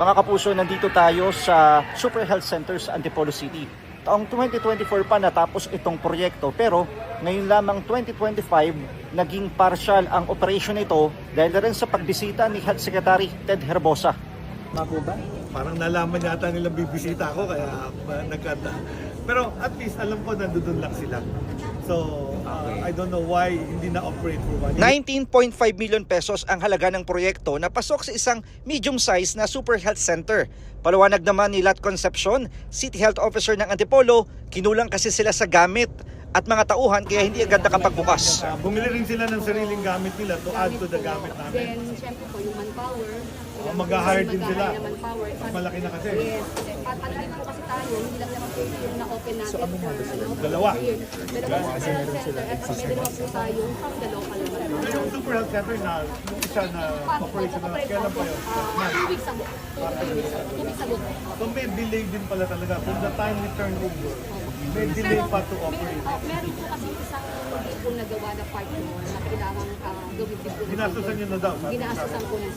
Mga kapuso, nandito tayo sa Super Health Center sa Antipolo City. Taong 2024 pa natapos itong proyekto, pero ngayon lamang 2025 naging partial ang operation nito dahil rin sa pagbisita ni Health Secretary Ted Herbosa. Ako ba? Parang nalaman yata nilang bibisita ako kaya nagkanta. Pero at least alam ko nandoon lang sila. So, I don't know why hindi na-operate for 1 year. 19.5 million pesos ang halaga ng proyekto na pasok sa isang medium-size na Super Health Center. Paliwanag naman ni Lat Concepcion, City Health Officer ng Antipolo, kinulang kasi sila sa gamit at mga tauhan kaya hindi agad nakapagbukas. Bumili rin sila ng sariling gamit nila to add to the gamit namin. Then, syempre po, yung manpower. Mag-hire din sila. Mag-hire na manpower. Malaki na kasi. Yes. At ano din po kasi tayo, hindi lang naman po yung na-open natin for Dalawa. Dalawa sa center at may dalawa po tayo from the local naman. Yung Super Health Center na yung isa na operational, kailan pa yun? 2 weeks ago. 2 weeks ago. So may delay din pala talaga. From the time we turn over, may delay pa to operate. Meron po kasi isang hindi po nagawa na part mo na kailangan gawin din po. Ginastusan nyo na daw. Ginaasasan po na